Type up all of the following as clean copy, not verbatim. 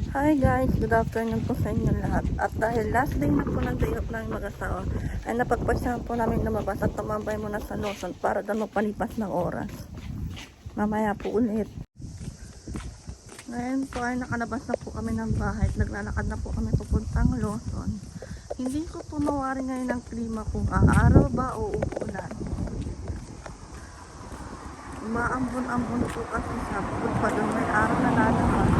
Hi guys, good afternoon po sa inyo lahat. At dahil last day na po ng day off namin mag-asawa, ay napagpasyahan po namin lumabas at tumambay muna sa Lawson para doon magpalipas ng oras. Mamaya po ulit. Ngayon po ay nakalabas na po kami ng bahay at naglalakad na po kami papuntang Lawson. Hindi ko po mawari ngayon ang klima kung aaraw ba o uulan. Umaambon-ambon po kasi sa bukod pa doon may araw na lalabas.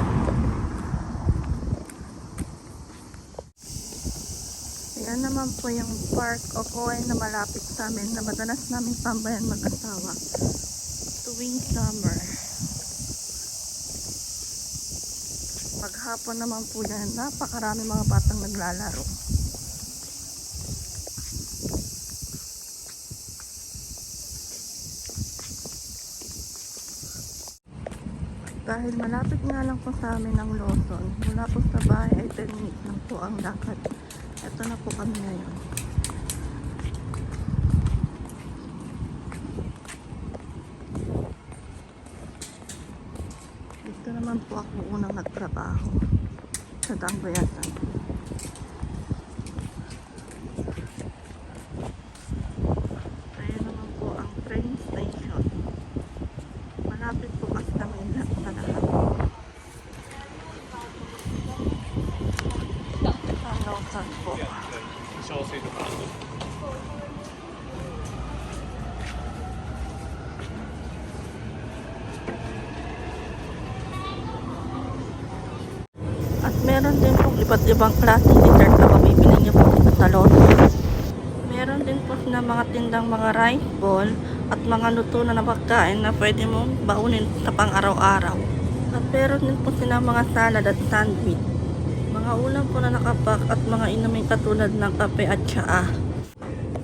Yan naman po yung park o koy na malapit sa amin na madalas namin tambayan mag-asawa tuwing summer. Paghapon naman po yan, napakarami mga batang naglalaro. Dahil malapit nga lang po sa amin ang Lawson, mula po sa bahay ay 10 minutes lang po ang lakad. Ito na po kami ngayon. Dito naman po ako unang nagtrabaho sa Dambayasan. Ayan naman po ang train station. Malapit po kasi kami sa lahat. Ang Lawson po. At meron din pong iba't ibang klaseng dessert na mabibili niyo po dito sa Lawson. Meron din po na mga tindang mga rice ball at mga luto na pagkain na pwede mong baunin sa pang-araw-araw. At meron din po sila mga salad at sandwich. Mga ulam po na nakapak at mga inumin katulad ng kape at tsaa.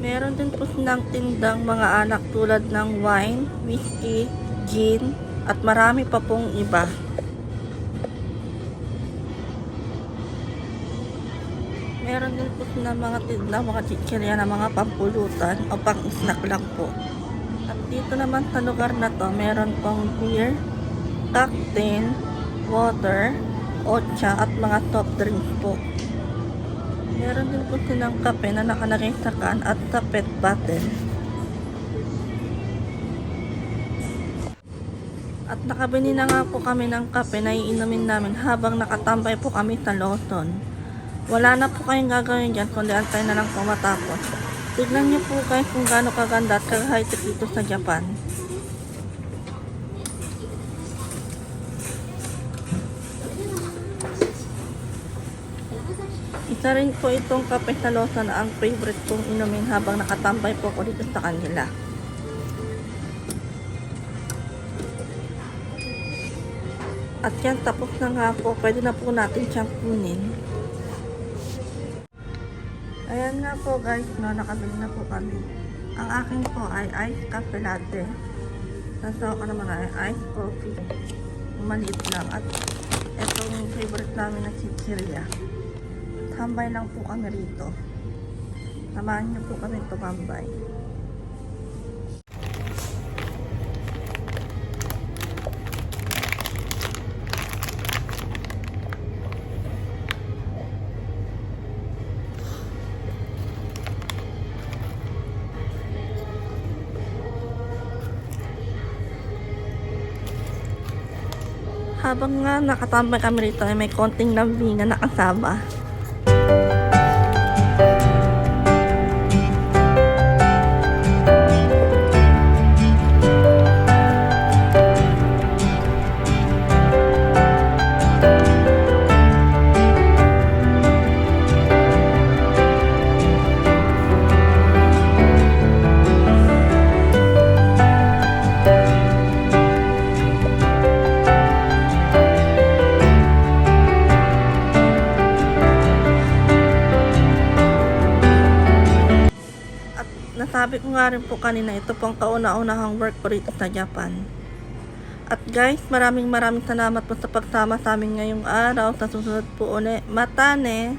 Meron din po silang tindang mga alak tulad ng wine, whiskey, gin, at marami pa pong iba. Meron din po silang mga tindang mga chichirya na mga pampulutan o pang-snack lang po. At dito naman sa lugar na to, meron pong beer, cocktail, water, otsa at mga soft drinks po. Meron din po silang kape na nakalagay sa can at sa pet bottle. At nakabili na nga po kami ng kape na iinumin namin habang nakatambay po kami sa Lawson. Wala na po kayong gagawin dyan kundi antay na lang po matapos. Tignan niyo po guys kung gaano kaganda at kag-high-tech dito sa Japan. Isa rin po itong kape sa Lawson na ang favorite kong inumin habang nakatambay po ko dito sa kanila. At yan, tapos na nga po. Pwede na po natin siyang kunin. Ayan nga po guys, no, nakabili na po kami. Ang akin po ay iced cafe latte. Sasawa ko naman ay iced coffee. Maliit lang. At itong favorite namin na chichirya. Tambay lang po kami rito. Samahan niyo po kami tumambay. Habang nga nakatambay kami rito ay may konting lambing na nakasama. Nasabi ko nga rin po kanina, ito pong kauna-unahang work ko rito sa Japan. At guys, maraming salamat po sa pagsama sa amin ngayong araw. Sa susunod po ulit, matane!